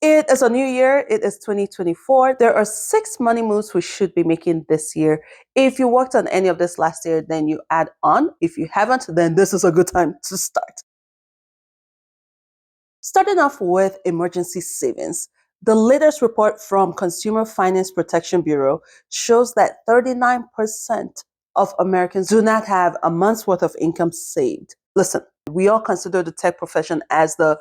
It is a new year. It is 2024. There are 6 money moves we should be making this year. If you worked on any of this last year, then you add on. If you haven't, then this is a good time to start. Starting off with emergency savings. The latest report from Consumer Finance Protection Bureau shows that 39% of Americans do not have a month's worth of income saved. Listen, we all consider the tech profession as the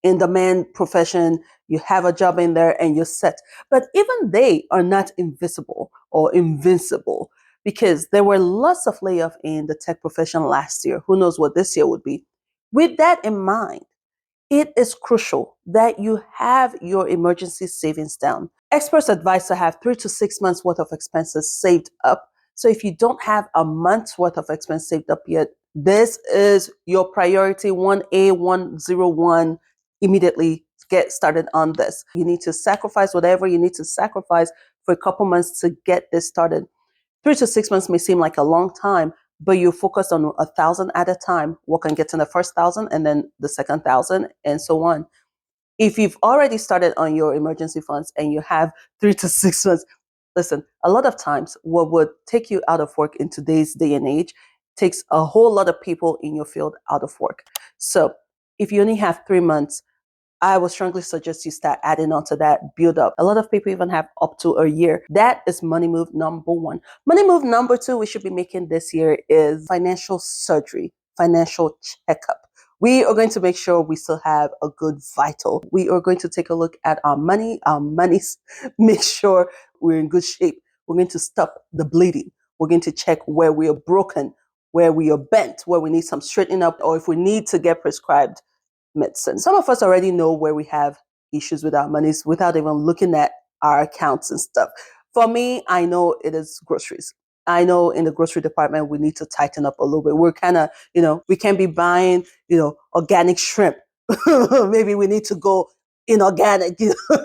in-demand profession. You have a job in there and you're set. But even they are not invisible or invincible, because there were lots of layoffs in the tech profession last year. Who knows what this year would be? With that in mind, it is crucial that you have your emergency savings down. Experts advise to have 3 to 6 months worth of expenses saved up. So if you don't have a month's worth of expense saved up yet, this is your priority 1A 101. Immediately get started on this. You need to sacrifice whatever you need to sacrifice for a couple months to get this started. 3 to 6 months may seem like a long time, but you focus on 1,000 at a time, work on getting the first 1,000 and then the second 1,000 and so on. If you've already started on your emergency funds and you have 3 to 6 months, listen, a lot of times what would take you out of work in today's day and age takes a whole lot of people in your field out of work. So if you only have 3 months, I would strongly suggest you start adding on to that build up. A lot of people even have up to a year. That is money move number one. Money move number two we should be making this year is financial surgery, financial checkup. We are going to make sure we still have a good vital. We are going to take a look at our monies, make sure we're in good shape. We're going to stop the bleeding. We're going to check where we are broken, where we are bent, where we need some straightening up, or if we need to get prescribed medicine. Some of us already know where we have issues with our monies without even looking at our accounts and stuff. For me, I know it is groceries. I know in the grocery department, we need to tighten up a little bit. We're kind of, we can't be buying, organic shrimp. Maybe we need to go inorganic.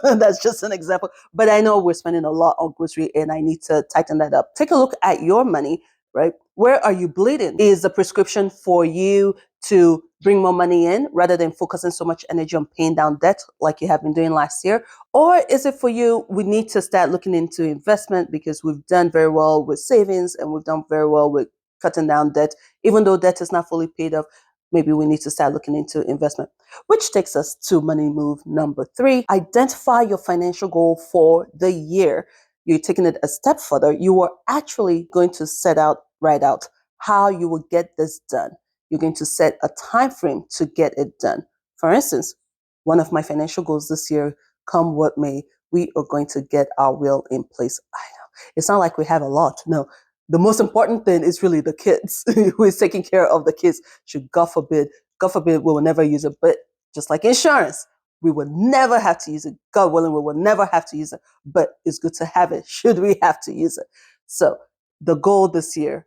That's just an example. But I know we're spending a lot on grocery and I need to tighten that up. Take a look at your money, right? Where are you bleeding? Is the prescription for you to bring more money in rather than focusing so much energy on paying down debt like you have been doing last year? Or is it for you, we need to start looking into investment because we've done very well with savings and we've done very well with cutting down debt, even though debt is not fully paid off. Maybe we need to start looking into investment, which takes us to money move number three. Identify your financial goal for the year. You're taking it a step further. You are actually going to write out how you will get this done. You're going to set a time frame to get it done. For instance, one of my financial goals this year, come what may, we are going to get our will in place. I know it's not like we have a lot. No, the most important thing is really the kids. Who is taking care of the kids? Should God forbid, we will never use it. But just like insurance, we will never have to use it. God willing, we will never have to use it. But it's good to have it. Should we have to use it? So the goal this year,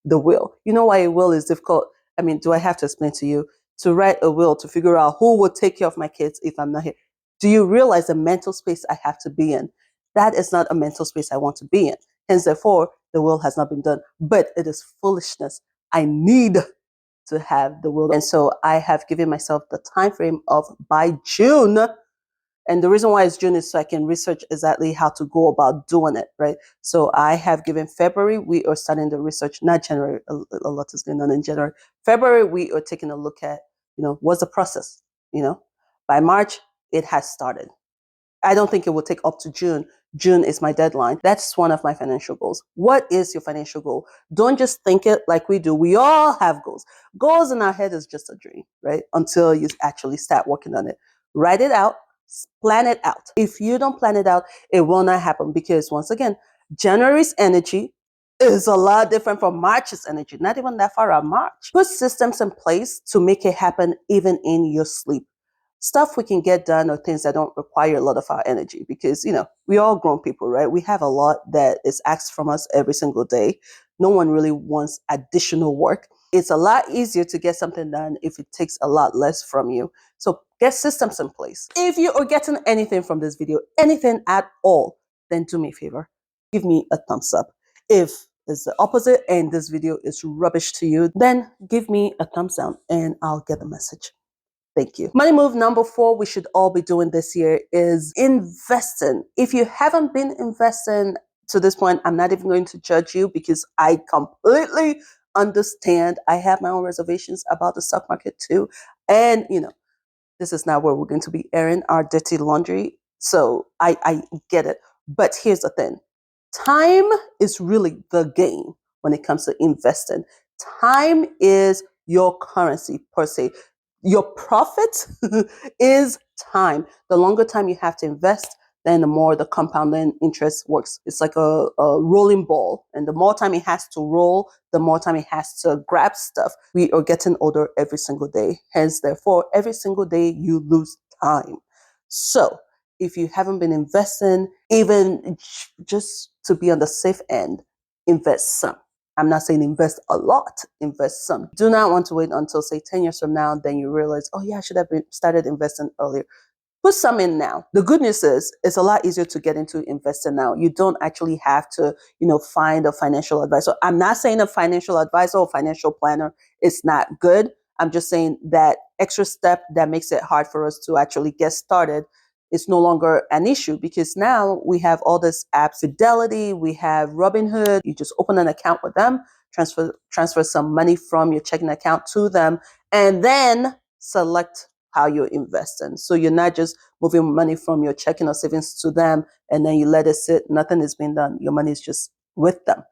the will. You know why a will is difficult? I mean, do I have to explain to you? To write a will, to figure out who will take care of my kids if I'm not here. Do you realize the mental space I have to be in? That is not a mental space I want to be in. Hence, therefore, the will has not been done. But it is foolishness. I need to have the will. And so I have given myself the time frame of by June. And the reason why it's June is so I can research exactly how to go about doing it, right? So I have given February, we are starting the research, not January, a lot is going on in January. February, we are taking a look at, what's the process, By March, it has started. I don't think it will take up to June. June is my deadline. That's one of my financial goals. What is your financial goal? Don't just think it like we do. We all have goals. Goals in our head is just a dream, right? Until you actually start working on it. Write it out, plan it out. If you don't plan it out, it will not happen because once again, January's energy is a lot different from March's energy, not even that far out March. Put systems in place to make it happen even in your sleep. Stuff we can get done or things that don't require a lot of our energy because, we all grown people, right? We have a lot that is asked from us every single day. No one really wants additional work. It's a lot easier to get something done if it takes a lot less from you. So get systems in place. If you are getting anything from this video, anything at all, then do me a favor. Give me a thumbs up. If it's the opposite and this video is rubbish to you, then give me a thumbs down and I'll get the message. Thank you. Money move number 4 we should all be doing this year is investing. If you haven't been investing to this point, I'm not even going to judge you because I completely understand. I have my own reservations about the stock market too. And, this is not where we're going to be airing our dirty laundry. So I get it. But here's the thing. Time is really the game when it comes to investing. Time is your currency per se. Your profit is time. The longer time you have to invest, then the more the compounding interest works. It's like a rolling ball. And the more time it has to roll, the more time it has to grab stuff. We are getting older every single day. Hence, therefore, every single day you lose time. So if you haven't been investing, even just to be on the safe end, invest some. I'm not saying invest a lot, invest some. Do not want to wait until, say, 10 years from now, then you realize, oh yeah, I should have started investing earlier. Put some in now. The good news is it's a lot easier to get into investing now. You don't actually have to, find a financial advisor. I'm not saying a financial advisor or financial planner is not good. I'm just saying that extra step that makes it hard for us to actually get started is no longer an issue because now we have all this apps, Fidelity, we have Robinhood. You just open an account with them, transfer some money from your checking account to them, and then select how you're investing. So you're not just moving money from your checking or savings to them and then you let it sit. Nothing is being done. Your money is just with them.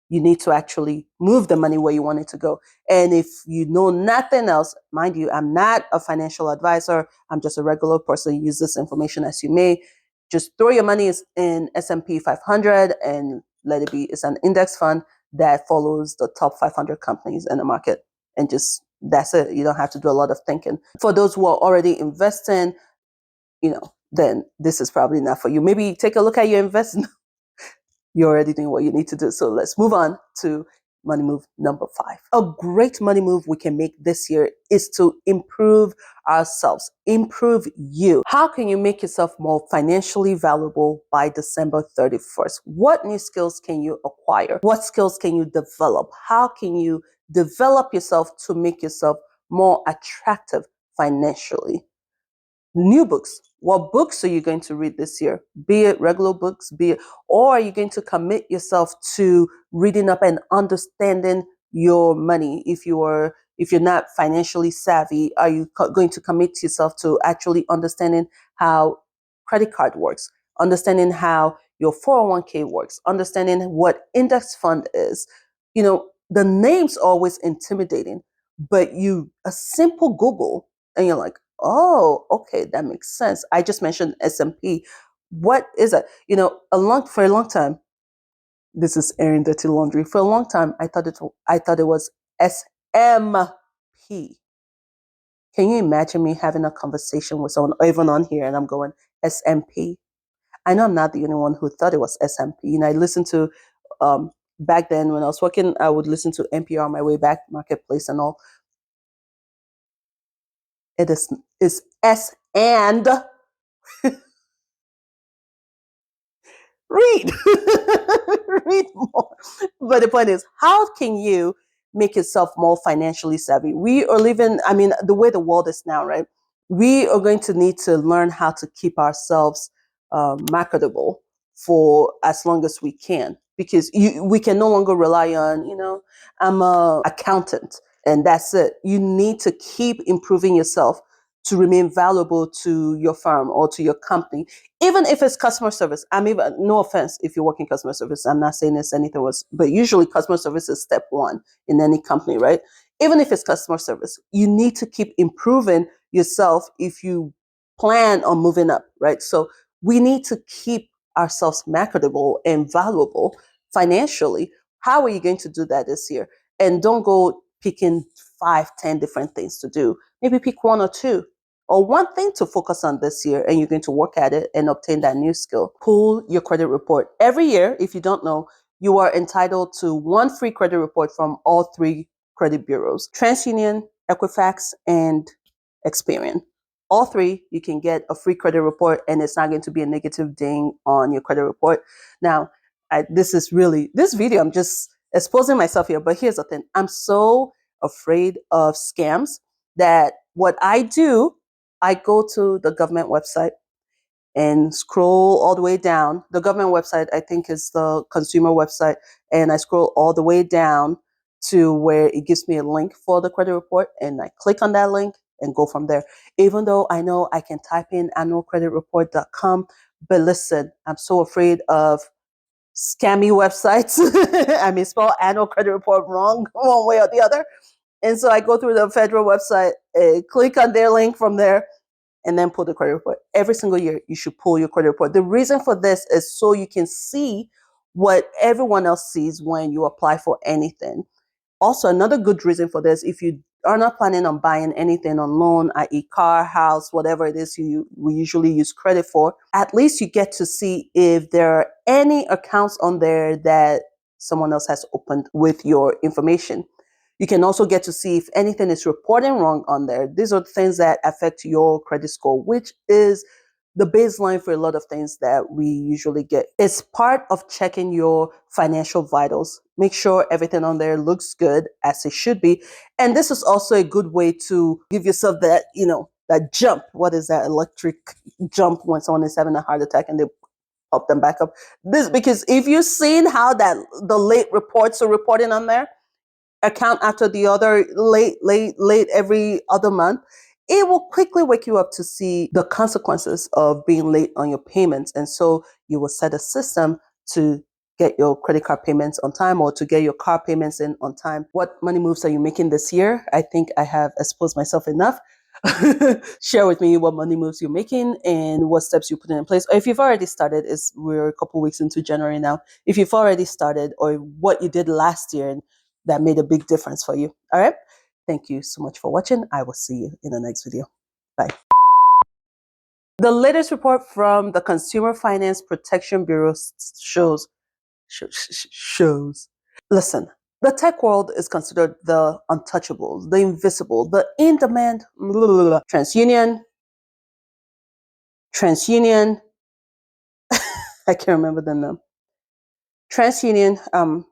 You need to actually move the money where you want it to go. And if you know nothing else, mind you, I'm not a financial advisor. I'm just a regular person. Use this information as you may. Just throw your money in S&P 500 and let it be. It's an index fund that follows the top 500 companies in the market. And just that's it. You don't have to do a lot of thinking. For those who are already investing, then this is probably not for you. Maybe take a look at your investment. You're already doing what you need to do. So let's move on to money move number 5. A great money move we can make this year is to improve ourselves, improve you. How can you make yourself more financially valuable by December 31st? What new skills can you acquire? What skills can you develop? How can you develop yourself to make yourself more attractive financially? New books. What books are you going to read this year? Be it regular books, or are you going to commit yourself to reading up and understanding your money? If you're not financially savvy, are you going to commit yourself to actually understanding how credit card works, understanding how your 401k works, understanding what index fund is? The name's always intimidating, but a simple Google and you're like, oh, okay, that makes sense. I just mentioned S&P. What is it? For a long time, this is airing dirty laundry. For a long time, I thought it was SMP. Can you imagine me having a conversation with someone, or even on here, and I'm going SMP? I know I'm not the only one who thought it was SMP. I listened to back then when I was working, I would listen to NPR on my way back, Marketplace and all. It is S and read. Read more. But the point is, how can you make yourself more financially savvy? We are living, the way the world is now, right? We are going to need to learn how to keep ourselves marketable for as long as we can, because we can no longer rely on, I'm a accountant and that's it. You need to keep improving yourself to remain valuable to your firm or to your company, even if it's customer service. No offense if you work in customer service, I'm not saying this anything was, but usually customer service is step 1 in any company, right? Even if it's customer service, you need to keep improving yourself if you plan on moving up, right? So we need to keep ourselves marketable and valuable financially. How are you going to do that this year? And don't go picking 5, 10 different things to do. Maybe pick 1 or 2 or one thing to focus on this year, and you're going to work at it and obtain that new skill. Pull your credit report. Every year, if you don't know, you are entitled to 1 free credit report from all 3 credit bureaus: TransUnion, Equifax, and Experian. All 3, you can get a free credit report, and it's not going to be a negative ding on your credit report. Now, this video, I'm just exposing myself here, but here's the thing. I'm so afraid of scams that what I do I go to the government website and scroll all the way down. The government website, I think, is the consumer website. And I scroll all the way down to where it gives me a link for the credit report. And I click on that link and go from there. Even though I know I can type in annualcreditreport.com, but listen, I'm so afraid of scammy websites. I may spell annual credit report wrong one way or the other. And so I go through the federal website, click on their link from there, and then pull the credit report. Every single year, you should pull your credit report. The reason for this is so you can see what everyone else sees when you apply for anything. Also, another good reason for this, if you are not planning on buying anything on loan, i.e. car, house, whatever it is we usually use credit for, at least you get to see if there are any accounts on there that someone else has opened with your information. You can also get to see if anything is reporting wrong on there. These are things that affect your credit score, which is the baseline for a lot of things that we usually get. It's part of checking your financial vitals. Make sure everything on there looks good as it should be. And this is also a good way to give yourself that, that jump. What is that electric jump when someone is having a heart attack and they pop them back up? Because if you've seen how that the late reports are reporting on there, account after the other, late every other month, it will quickly wake you up to see the consequences of being late on your payments. And so you will set a system to get your credit card payments on time or to get your car payments in on time. What money moves are you making this year? I think I have exposed myself enough. Share with me what money moves you're making and what steps you put in place. Or if you've already started, we're a couple weeks into January now. If you've already started or what you did last year and that made a big difference for you. All right. Thank you so much for watching. I will see you in the next video. Bye. The latest report from the Consumer Finance Protection Bureau shows. Listen, the tech world is considered the untouchable, the invisible, the in-demand, TransUnion. I can't remember the name. TransUnion,